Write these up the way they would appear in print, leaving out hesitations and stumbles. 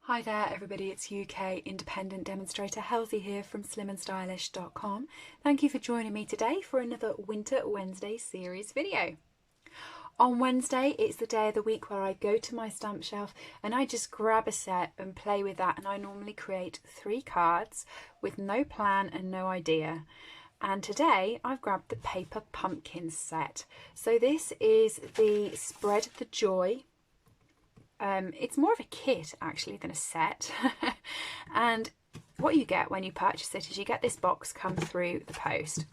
Hi there everybody, it's UK independent demonstrator Halsey here from slimandstylish.com. Thank you for joining me today for another Winter Wednesday series video. On Wednesday, it's the day of the week where I go to my stamp shelf and I just grab a set and play with that, and I normally create 3 cards with no plan and no idea. And today I've grabbed the paper pumpkin set. So this is the Spread the Joy. It's more of a kit actually than a set. And what you get when you purchase it is you get this box come through the post.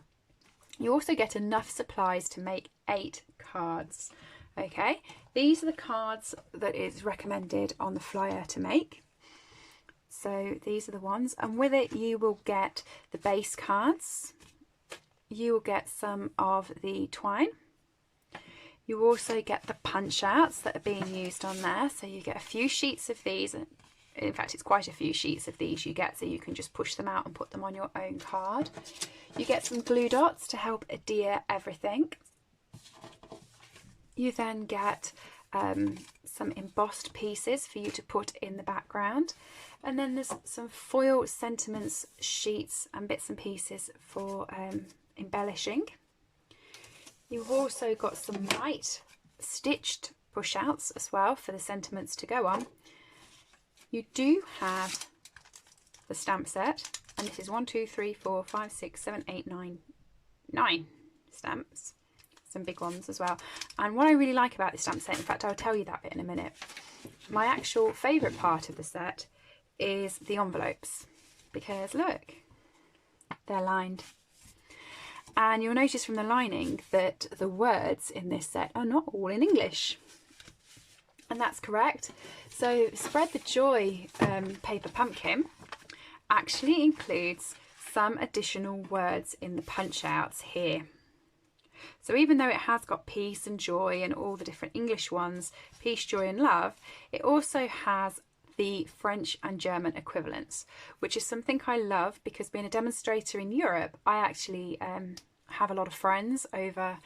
You also get enough supplies to make 8 cards. Okay, these are the cards that is recommended on the flyer to make. So these are the ones, and with it you will get the base cards. You will get some of the twine. You also get the punch outs that are being used on there, so you get a few sheets of these. In fact, it's quite a few sheets of these you get, so you can just push them out and put them on your own card. You get some glue dots to help adhere everything. You then get some embossed pieces for you to put in the background, and then there's some foil sentiments sheets and bits and pieces for embellishing. You've also got some white stitched push outs as well for the sentiments to go on. You do have the stamp set, and this is 1, 2, 3, 4, 5, 6, 7, 8, 9 stamps, some big ones as well. And what I really like about this stamp set, in fact I'll tell you that bit in a minute, my actual favourite part of the set is the envelopes, because look, they're lined. And you'll notice from the lining that the words in this set are not all in English. And that's correct. So Spread the Joy paper pumpkin actually includes some additional words in the punch outs here. So even though it has got peace and joy and all the different English ones, peace, joy and love, it also has the French and German equivalents, which is something I love, because being a demonstrator in Europe, I actually have a lot of friends over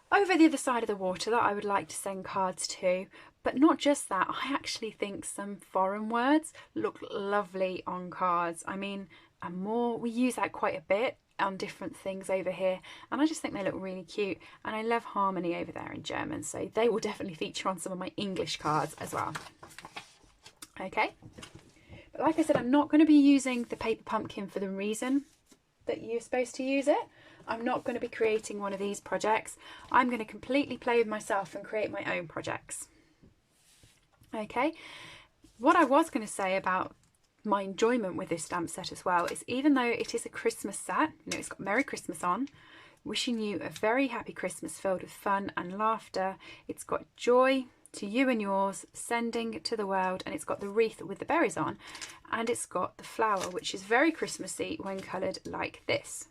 the other side of the water that I would like to send cards to. But not just that, I actually think some foreign words look lovely on cards. I mean, we use that quite a bit on different things over here, and I just think they look really cute, and I love harmony over there in German, so they will definitely feature on some of my English cards as well. Okay, but like I said, I'm not going to be using the paper pumpkin for the reason that you're supposed to use it. I'm not going to be creating one of these projects. I'm going to completely play with myself and create my own projects. Okay, what I was going to say about my enjoyment with this stamp set as well is, even though it is a Christmas set, you know, it's got Merry Christmas on, wishing you a very happy Christmas filled with fun and laughter. It's got joy to you and yours, sending to the world, and it's got the wreath with the berries on, and it's got the flower, which is very Christmassy when coloured like this.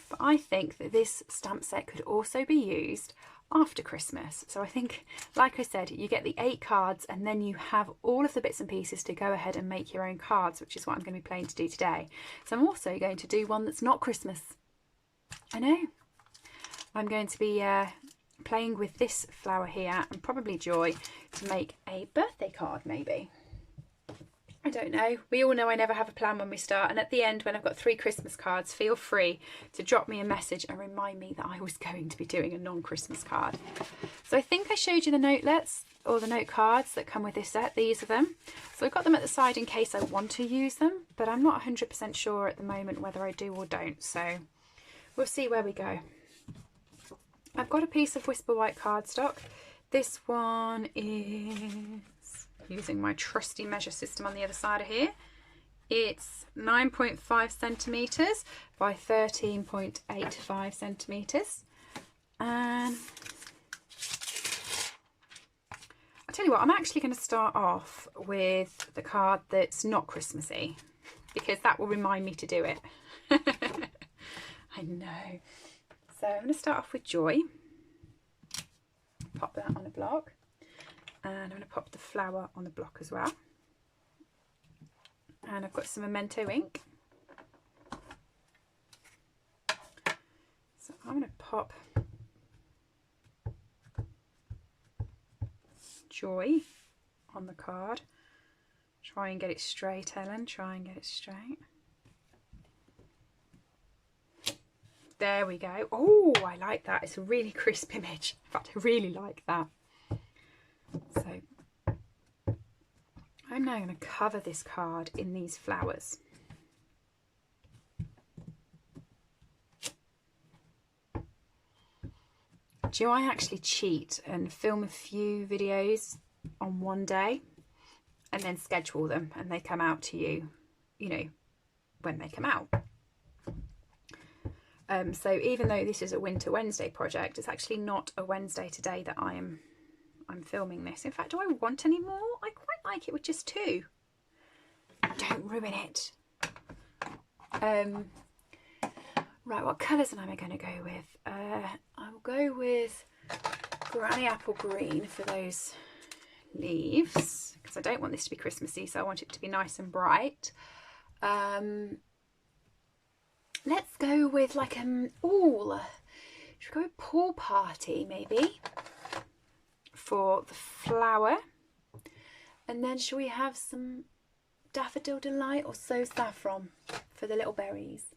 But I think that this stamp set could also be used after Christmas. So I think, like I said, you get the 8 cards, and then you have all of the bits and pieces to go ahead and make your own cards, which is what I'm going to be planning to do today. So I'm also going to do one that's not Christmas. I know. I'm going to be playing with this flower here and probably joy to make a birthday card maybe. I don't know. We all know I never have a plan when we start, and at the end when I've got 3 Christmas cards, feel free to drop me a message and remind me that I was going to be doing a non-Christmas card. So I think I showed you the notelets or the note cards that come with this set. These are them. So I've got them at the side in case I want to use them, but I'm not 100% sure at the moment whether I do or don't, so we'll see where we go. I've got a piece of Whisper White cardstock. This one is, using my trusty measure system on the other side of here, it's 9.5 centimetres by 13.85 centimetres. And I'll tell you what, I'm actually going to start off with the card that's not Christmassy, because that will remind me to do it. I know. So I'm going to start off with Joy. Pop that on a block. And I'm going to pop the flower on the block as well. And I've got some Memento ink. So I'm going to pop Joy on the card. Try and get it straight, Ellen. Try and get it straight. There we go. Oh, I like that. It's a really crisp image. In fact, I really like that. So I'm now going to cover this card in these flowers. Do you know, I actually cheat and film a few videos on one day and then schedule them, and they come out to you, you know, when they come out. So even though this is a Winter Wednesday project, it's actually not a Wednesday today that I'm filming this. In fact, do I want any more? I quite like it with just 2. Don't ruin it. Right, what colours am I going to go with? I will go with Granny Apple Green for those leaves, because I don't want this to be Christmassy, so I want it to be nice and bright. Let's go with like should we go with Pool Party maybe for the flower? And then shall we have some Daffodil Delight or So Saffron for the little berries?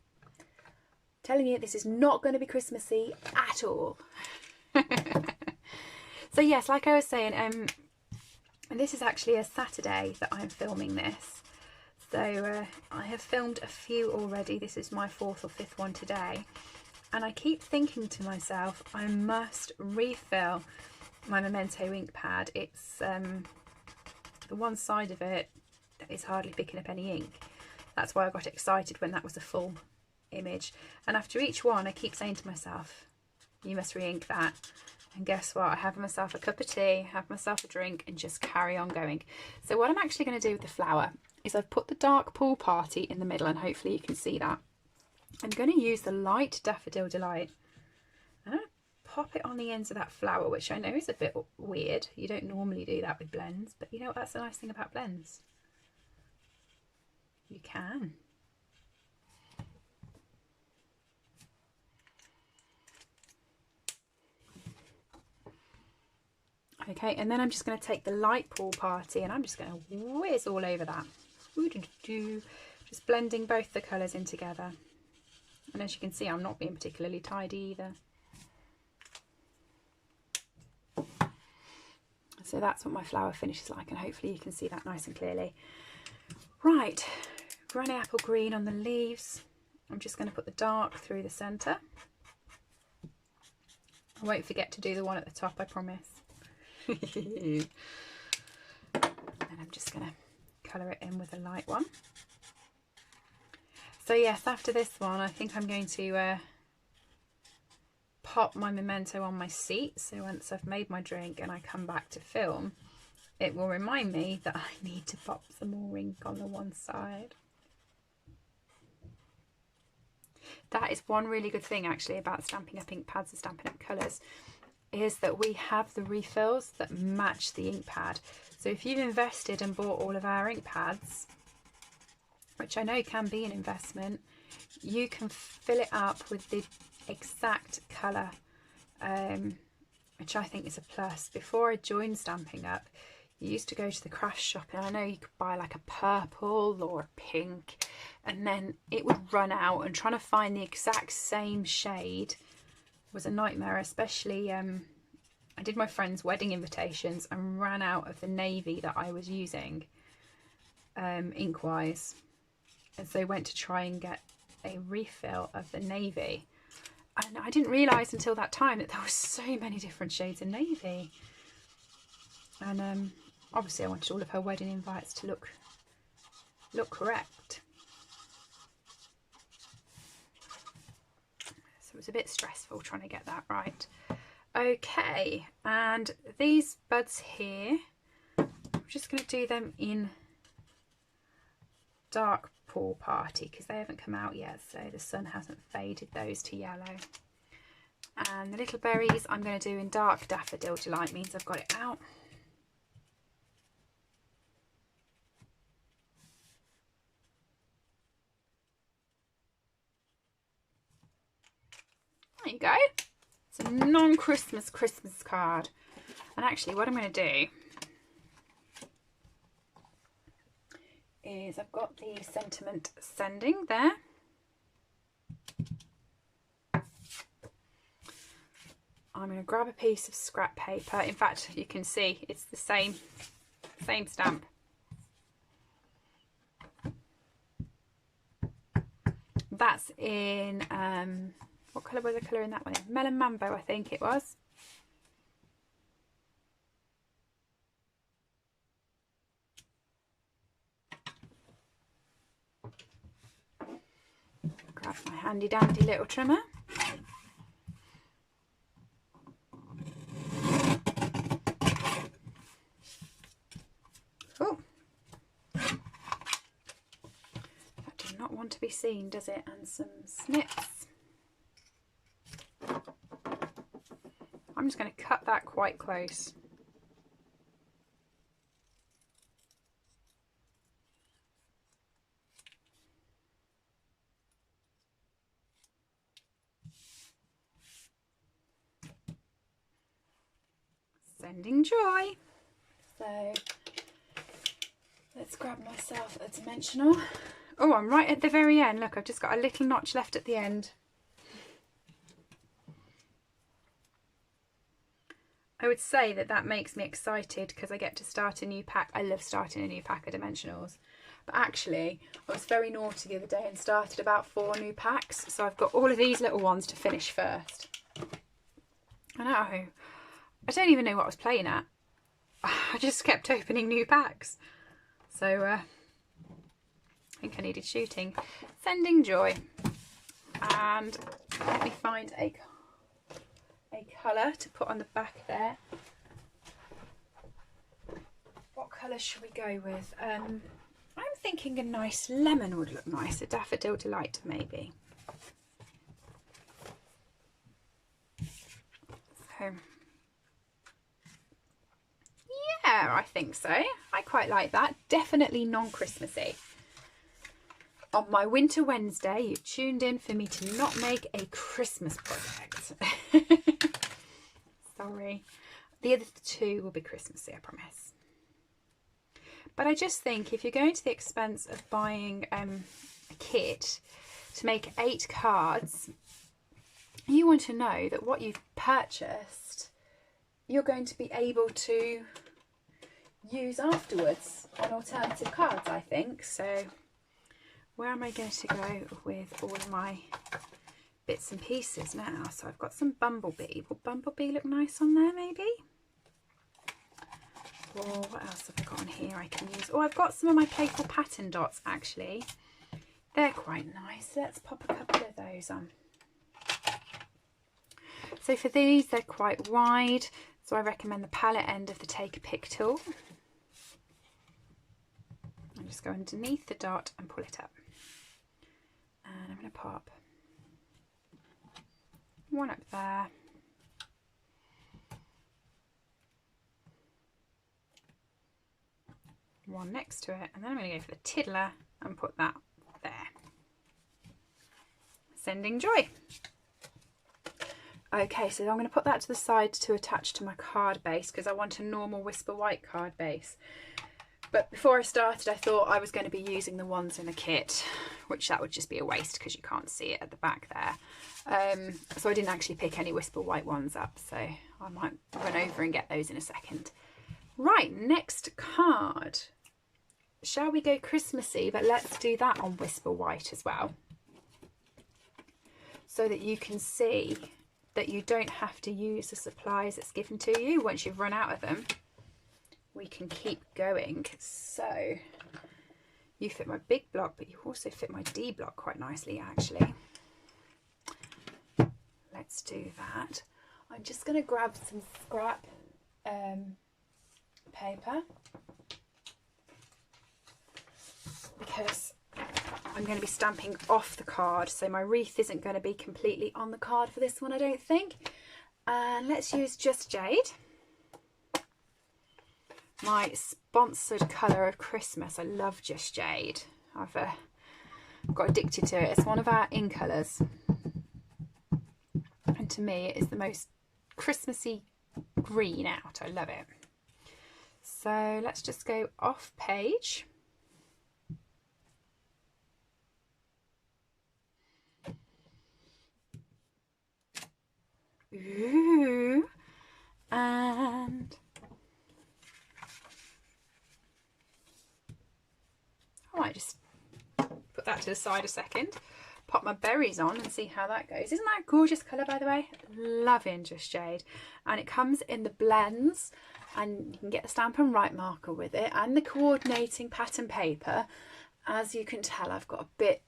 Telling you, this is not going to be Christmassy at all. So yes, like I was saying, and this is actually a Saturday that I'm filming this. So I have filmed a few already. This is my 4th or 5th one today. And I keep thinking to myself, I must refill my Memento ink pad. It's the one side of it that is hardly picking up any ink. That's why I got excited when that was a full image. And after each one, I keep saying to myself, you must re-ink that. And guess what? I have myself a cup of tea, have myself a drink, and just carry on going. So what I'm actually going to do with the flower is I've put the dark Pool Party in the middle, and hopefully you can see that. I'm going to use the light Daffodil Delight. I'm going to pop it on the ends of that flower, which I know is a bit weird. You don't normally do that with blends, but you know what? That's the nice thing about blends. You can. Okay, and then I'm just going to take the light Pool Party and I'm just going to whiz all over that. Just blending both the colours in together. And as you can see, I'm not being particularly tidy either. So that's what my flower finish is like, and hopefully you can see that nice and clearly. Right, Granny Apple Green on the leaves. I'm just going to put the dark through the centre. I won't forget to do the one at the top, I promise. And I'm just going to colour it in with a light one. So yes, after this one, I think I'm going to pop my Memento on my seat. So once I've made my drink and I come back to film, it will remind me that I need to pop some more ink on the one side. That is one really good thing actually about Stampin' Up! Ink pads and Stampin' Up! Colours, is that we have the refills that match the ink pad. So if you've invested and bought all of our ink pads, which I know can be an investment, you can fill it up with the exact colour, which I think is a plus. Before I joined Stampin' Up, you used to go to the craft shop and I know you could buy like a purple or a pink, and then it would run out, and trying to find the exact same shade was a nightmare. Especially I did my friend's wedding invitations and ran out of the navy that I was using ink wise, and so went to try and get a refill of the navy, and I didn't realise until that time that there were so many different shades of navy. And obviously I wanted all of her wedding invites to look correct. So it was a bit stressful trying to get that right. Okay, and these buds here, I'm just going to do them in dark Pool Party because they haven't come out yet, so the sun hasn't faded those to yellow. And the little berries I'm going to do in dark Daffodil Delight, means I've got it out. There you go. It's a non-Christmas Christmas card. And actually what I'm going to do is I've got the sentiment sending there. I'm going to grab a piece of scrap paper. In fact, you can see it's the same stamp. That's in, what colour was the colour in that one? Melon Mambo, I think it was. Grab my handy dandy little trimmer. Oh, that does not want to be seen, does it? And some snips. I'm just going to cut that quite close. Sending joy. So let's grab myself a dimensional. Oh, I'm right at the very end. Look, I've just got a little notch left at the end. I would say that makes me excited because I get to start a new pack. I love starting a new pack of dimensionals. But actually, I was very naughty the other day and started about 4 new packs. So I've got all of these little ones to finish first. I know. I don't even know what I was playing at. I just kept opening new packs. So I think I needed shooting. Sending joy. And let me find a colour to put on the back there. What colour should we go with? I'm thinking a nice lemon would look nice. A Daffodil Delight maybe. So yeah, I think so. I quite like that. Definitely non-Christmassy. On my Winter Wednesday, you tuned in for me to not make a Christmas project. Sorry. The other 2 will be Christmassy, I promise. But I just think if you're going to the expense of buying a kit to make 8 cards, you want to know that what you've purchased, you're going to be able to use afterwards on alternative cards, I think. So where am I going to go with all of my bits and pieces now? So I've got some Bumblebee. Will Bumblebee look nice on there maybe? Or what else have I got on here I can use? Oh, I've got some of my Playful Pattern dots actually. They're quite nice. Let's pop a couple of those on. So for these, they're quite wide. So I recommend the palette end of the Take a Pick tool. I'll just go underneath the dot and pull it up. And I'm going to pop one up there. One next to it. And then I'm going to go for the tiddler and put that there. Sending joy. Okay, so I'm going to put that to the side to attach to my card base because I want a normal Whisper White card base. But before I started, I thought I was going to be using the ones in the kit, which that would just be a waste because you can't see it at the back there. So I didn't actually pick any Whisper White ones up, so I might run over and get those in a second. Right, next card. Shall we go Christmassy? But let's do that on Whisper White as well, so that you can see that you don't have to use the supplies that's given to you. Once you've run out of them, we can keep going. So you fit my big block, but you also fit my D block quite nicely actually. Let's do that. I'm just going to grab some scrap paper because I'm going to be stamping off the card, so my wreath isn't going to be completely on the card for this one, I don't think. And let's use Just Jade, my sponsored colour of Christmas. I love Just Jade. I've got addicted to it. It's one of our in colours, and to me it is the most Christmassy green out. I love it. So let's just go off page. Ooh. And I might just put that to the side a second, pop my berries on and see how that goes. Isn't that a gorgeous colour, by the way? Loving Just Jade. And it comes in the blends, and you can get the Stampin' Write marker with it and the coordinating pattern paper. As you can tell, I've got a bit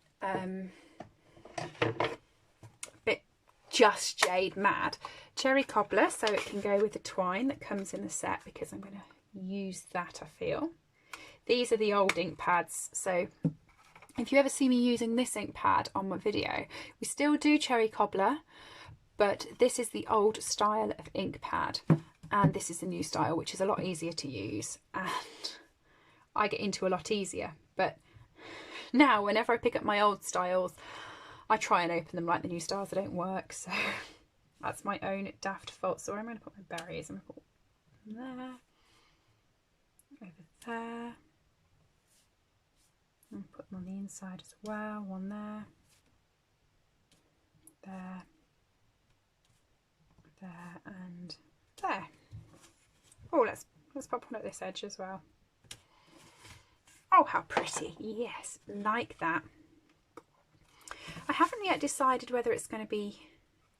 Just Jade mad. Cherry cobbler, so it can go with the twine that comes in the set, because I'm going to use that, I feel. These are the old ink pads, so if you ever see me using this ink pad on my video, we still do cherry cobbler, but this is the old style of ink pad, and this is the new style, which is a lot easier to use, and I get into a lot easier. But now whenever I pick up my old styles, I try and open them like the new styles. They don't work, so that's my own daft fault. So I'm going to put my berries. I'm going to put them there, over there. And put them on the inside as well. One there, there, and there. Oh, let's pop one at this edge as well. Oh, how pretty! Yes, like that. I haven't yet decided whether it's going to be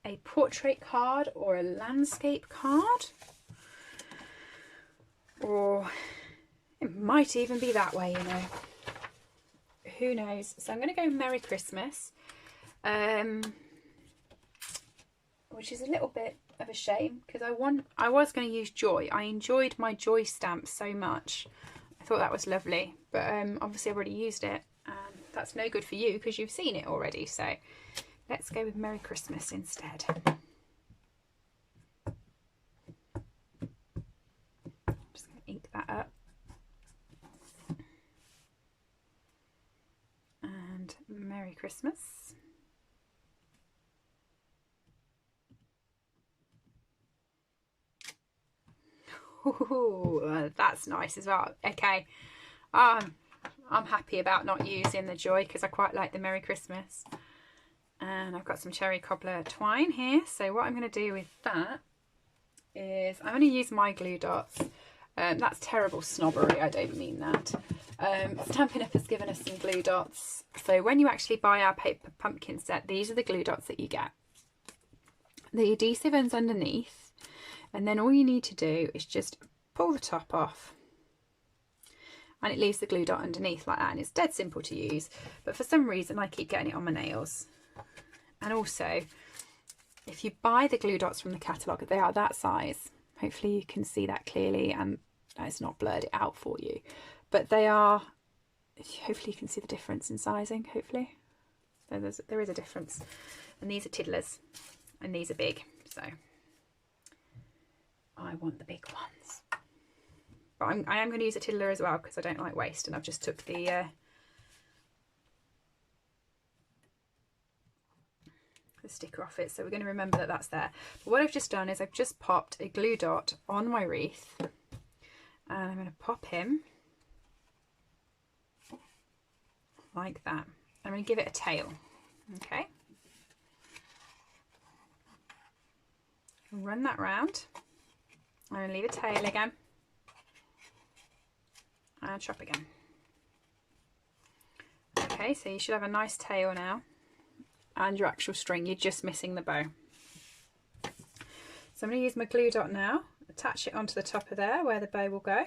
a portrait card or a landscape card, or it might even be that way, you know. Who knows? So I'm going to go Merry Christmas, which is a little bit of a shame, because I was going to use Joy. I enjoyed my Joy stamp so much. I thought that was lovely, but obviously I've already used it, and that's no good for you because you've seen it already. So let's go with Merry Christmas instead. I'm just going to ink that up. And Merry Christmas. Ooh, that's nice as well. Okay, I'm happy about not using the Joy because I quite like the Merry Christmas. And I've got some cherry cobbler twine here. So what I'm going to do with that is I'm going to use my glue dots. That's terrible snobbery, I don't mean that. Stampin' Up! Has given us some glue dots. So when you actually buy our paper pumpkin set, these are the glue dots that you get. The adhesive ends underneath, and then all you need to do is just pull the top off, and it leaves the glue dot underneath like that, and it's dead simple to use, but for some reason I keep getting it on my nails. And also, if you buy the glue dots from the catalogue, they are that size. Hopefully you can see that clearly, and it's not blurred it out for you, but they are, hopefully you can see the difference in sizing, hopefully. So there is a difference, and these are tiddlers and these are big, so I want the big ones. But I am going to use a tiddler as well because I don't like waste, and I've just took the sticker off it, so we're going to remember that that's there. But what I've just done is I've just popped a glue dot on my wreath, and I'm going to pop him like that. I'm going to give it a tail. Okay, run that round. I'm going to leave a tail again and chop again. Okay, so you should have a nice tail now, and your actual string. You're just missing the bow. So I'm going to use my glue dot now, attach it onto the top of there where the bow will go,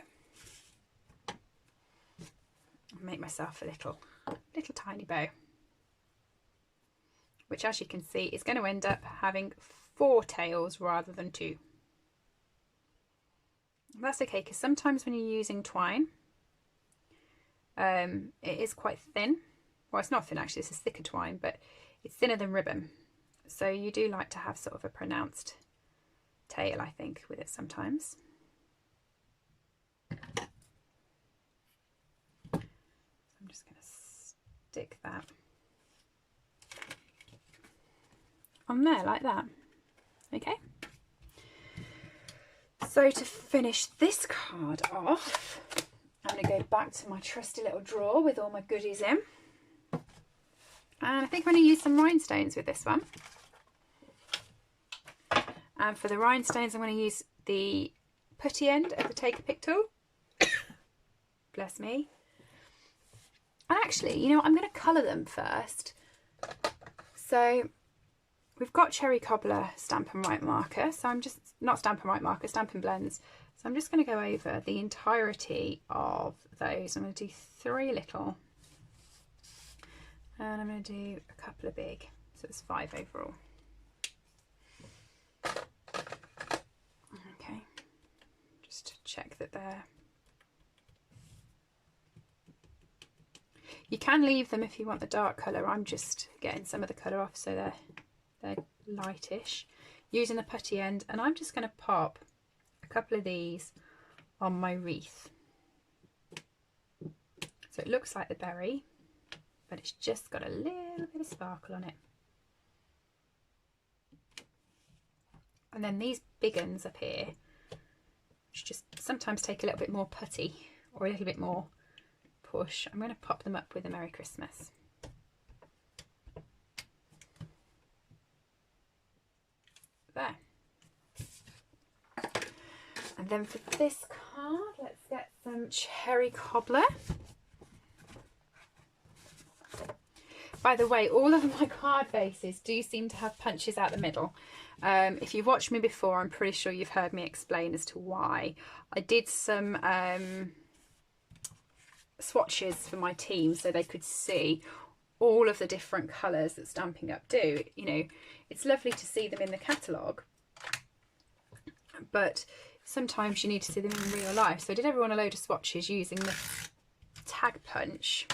and make myself a little tiny bow, which, as you can see, is going to end up having 4 tails rather than 2. That's okay, because sometimes when you're using twine, it is quite thin. Well, it's not thin actually, it's a thicker twine, but it's thinner than ribbon. So you do like to have sort of a pronounced tail, I think, with it sometimes. So I'm just going to stick that on there like that. Okay. So to finish this card off, I'm going to go back to my trusty little drawer with all my goodies in. And I think I'm going to use some rhinestones with this one. And for the rhinestones, I'm going to use the putty end of the Take a Pick tool. Bless me. And actually, you know what, I'm going to colour them first. So we've got Cherry Cobbler Stampin' Write marker. So I'm just, not Stampin' Write marker, Stampin' Blends. So I'm just going to go over the entirety of those. I'm going to do 3 little. And I'm going to do a couple of big. So it's 5 overall. Okay. Just to check that they're... You can leave them if you want the dark colour. I'm just getting some of the colour off so they're lightish. Using the putty end, and I'm just going to pop a couple of these on my wreath. So it looks like the berry, but it's just got a little bit of sparkle on it. And then these big ones up here, which just sometimes take a little bit more putty or a little bit more push, I'm going to pop them up with a Merry Christmas. There. And then for this card, let's get some Cherry Cobbler. By the way, all of my card bases do seem to have punches out the middle. If you've watched me before, I'm pretty sure you've heard me explain as to why. I did some swatches for my team so they could see all of the different colours that Stampin' Up do. You know, it's lovely to see them in the catalogue, but sometimes you need to see them in real life. So I did everyone a load of swatches using the tag punch.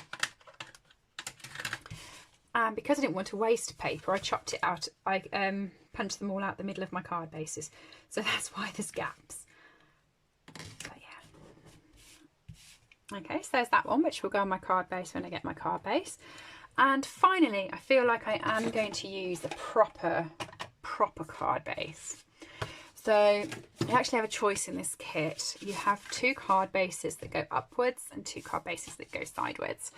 And because I didn't want to waste paper, I chopped it out. I punched them all out the middle of my card bases. So that's why there's gaps. But yeah. Okay, so there's that one, which will go on my card base when I get my card base. And finally, I feel like I am going to use the proper card base. So you actually have a choice in this kit. You have 2 card bases that go upwards and 2 card bases that go sideways.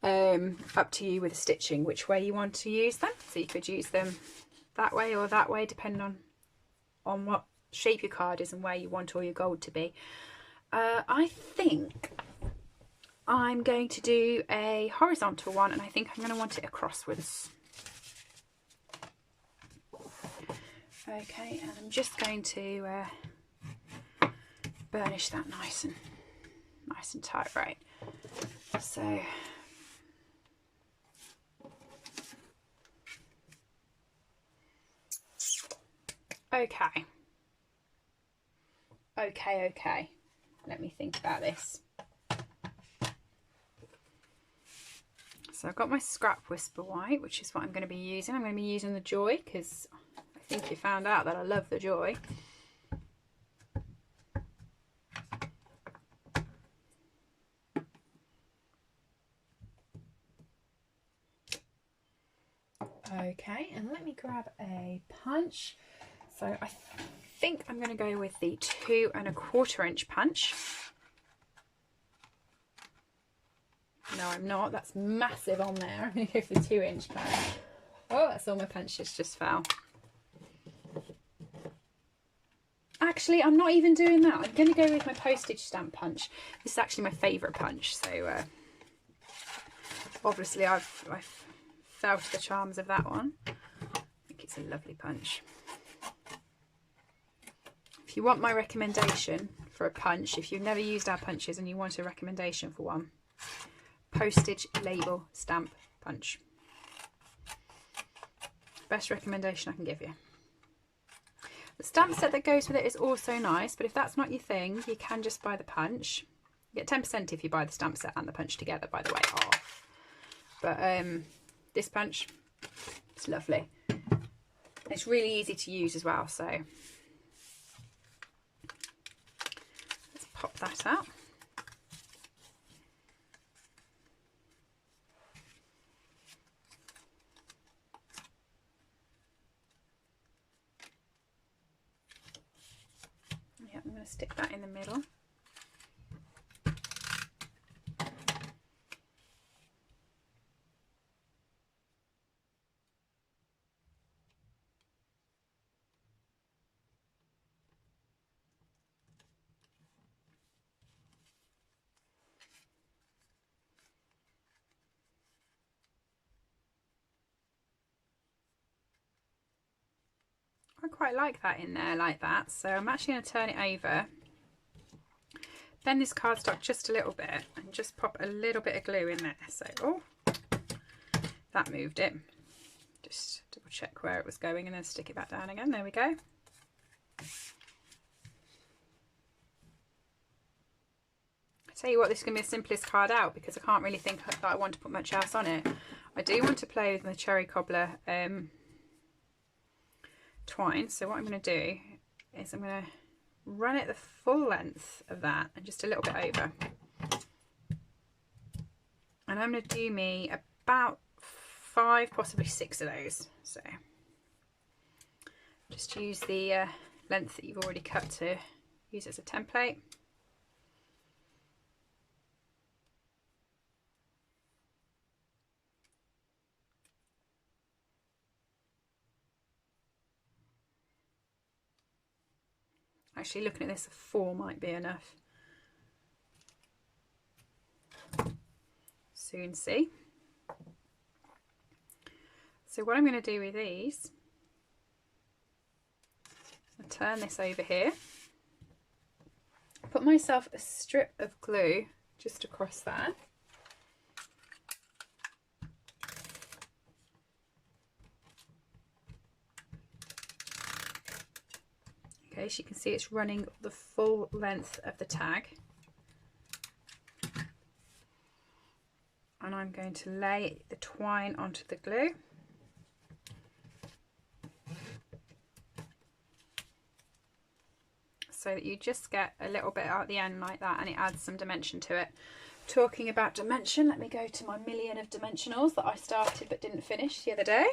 Up to you with the stitching, which way you want to use them. So you could use them that way or that way, depending on what shape your card is and where you want all your gold to be. I think I'm going to do a horizontal one, and I think I'm going to want it acrosswards. Okay, and I'm just going to burnish that nice and tight, right? So okay. Let me think about this. So I've got my Scrap Whisper White, which is what I'm going to be using. I'm going to be using the Joy because I think you found out that I love the Joy. Okay, and let me grab a punch. So I think I'm going to go with the 2 1/4 inch punch. No, I'm not. That's massive on there. I'm going to go for the 2 inch punch. Oh, that's all my punches just fell. Actually, I'm not even doing that. I'm going to go with my postage stamp punch. This is actually my favourite punch. So obviously I've felt the charms of that one. I think it's a lovely punch. If you want my recommendation for a punch, if you've never used our punches and you want a recommendation for one, postage label stamp punch. Best recommendation I can give you. The stamp set that goes with it is also nice, but if that's not your thing, you can just buy the punch. You get 10% if you buy the stamp set and the punch together, by the way, off. But this punch, it's lovely. It's really easy to use as well, so let's pop that out. Yeah, I'm going to stick that in the middle. I quite like that in there like that. So I'm actually going to turn it over, bend this cardstock just a little bit and just pop a little bit of glue in there. So, oh, that moved it. Just double check where it was going and then stick it back down again. There we go. Tell you what, this is going to be the simplest card out because I can't really think that I want to put much else on it. I do want to play with my cherry cobbler twine, so what I'm going to do is I'm going to run it the full length of that and just a little bit over, and I'm going to do me about 5, possibly 6 of those. So just use the length that you've already cut to use as a template. Actually, looking at this, 4 might be enough. Soon see. So what I'm going to do with these, I'll turn this over here, put myself a strip of glue just across that. Okay, so you can see it's running the full length of the tag. And I'm going to lay the twine onto the glue. So that you just get a little bit out the end like that, and it adds some dimension to it. Talking about dimension, let me go to my million of dimensionals that I started but didn't finish the other day.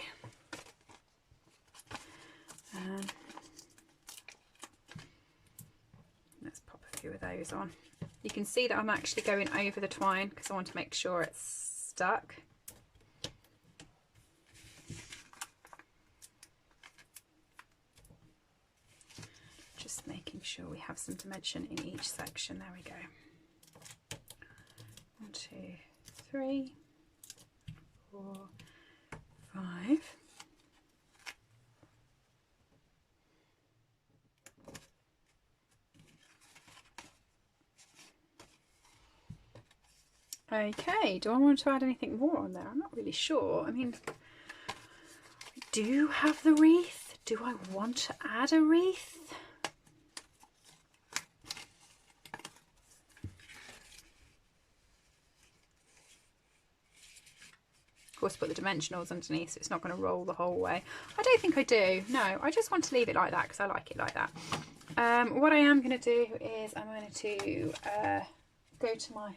Let's pop a few of those on. You can see that I'm actually going over the twine because I want to make sure it's stuck. Just making sure we have some dimension in each section. There we go. 1, 2, 3, 4, 5. Okay, do I want to add anything more on there? I'm not really sure. I mean, I do have the wreath. Do I want to add a wreath? Of course, put the dimensionals underneath so it's not going to roll the whole way. I don't think I do. No, I just want to leave it like that because I like it like that. What I am going to do is I'm going to go to my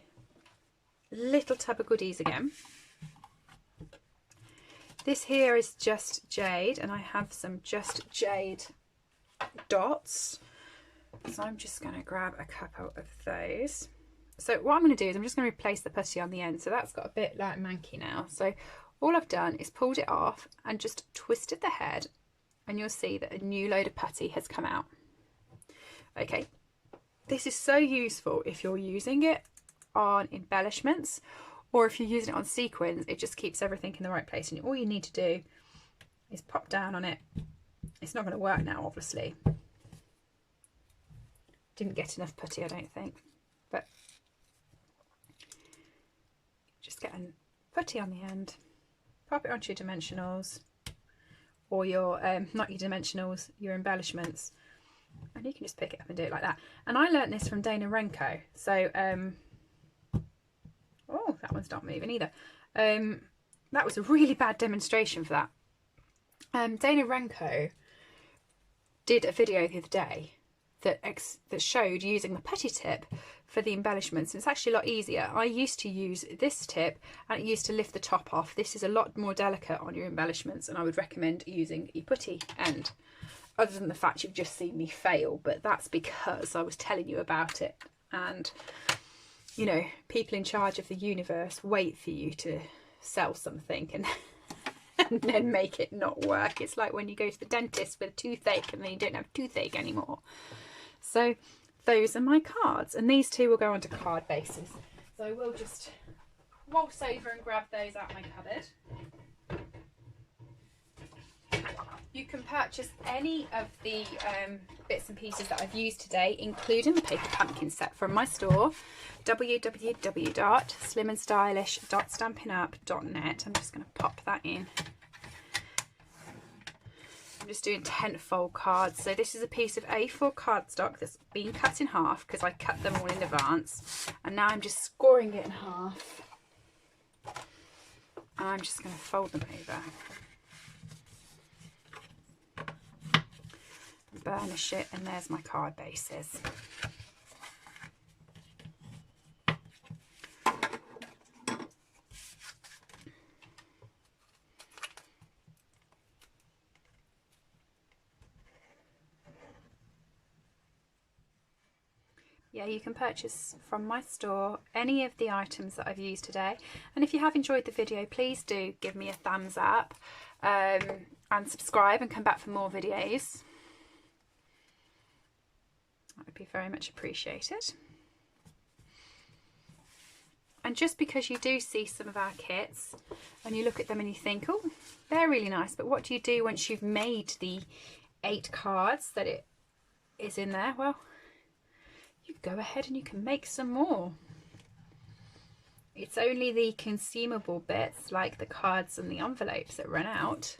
little tub of goodies again. This here is Just Jade, and I have some Just Jade dots, so I'm just going to grab a couple of those. So what I'm going to do is I'm just going to replace the putty on the end, so that's got a bit like manky now. So all I've done is pulled it off and just twisted the head, and you'll see that a new load of putty has come out. Okay, this is so useful if you're using it on embellishments, or if you're using it on sequins. It just keeps everything in the right place, and all you need to do is pop down on it. It's not going to work now, obviously. Didn't get enough putty, I don't think, but just get a putty on the end, pop it onto your dimensionals, or your not your dimensionals, your embellishments, and you can just pick it up and do it like that. And I learnt this from Dana Renko, so oh, that one's not moving either. That was a really bad demonstration for that. Dana Renko did a video the other day that showed using the putty tip for the embellishments. It's actually a lot easier. I used to use this tip and it used to lift the top off. This is a lot more delicate on your embellishments, and I would recommend using your putty end, other than the fact you've just seen me fail, but that's because I was telling you about it. And you know, people in charge of the universe wait for you to sell something and and then make it not work. It's like when you go to the dentist with a toothache and then you don't have toothache anymore. So those are my cards, and these two will go onto card bases. So we'll just waltz over and grab those out of my cupboard. You can purchase any of the bits and pieces that I've used today, including the paper pumpkin set, from my store, www.slimandstylish.stampinup.net. I'm just going to pop that in. I'm just doing 10-fold cards. So this is a piece of A4 cardstock that's been cut in half because I cut them all in advance. And now I'm just scoring it in half. And I'm just going to fold them over. Burnish it, and there's my card bases. Yeah, you can purchase from my store any of the items that I've used today, and if you have enjoyed the video, please do give me a thumbs up and subscribe and come back for more videos. That would be very much appreciated. And just because you do see some of our kits and you look at them and you think, oh, they're really nice, but what do you do once you've made the 8 cards that it is in there? Well, you go ahead and you can make some more. It's only the consumable bits like the cards and the envelopes that run out.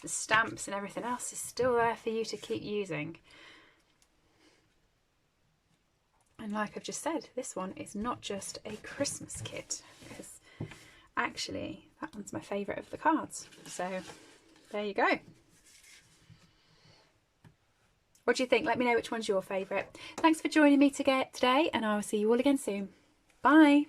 The stamps and everything else is still there for you to keep using. And like I've just said, this one is not just a Christmas kit, because actually that one's my favourite of the cards. So there you go. What do you think? Let me know which one's your favourite. Thanks for joining me today, and I will see you all again soon. Bye.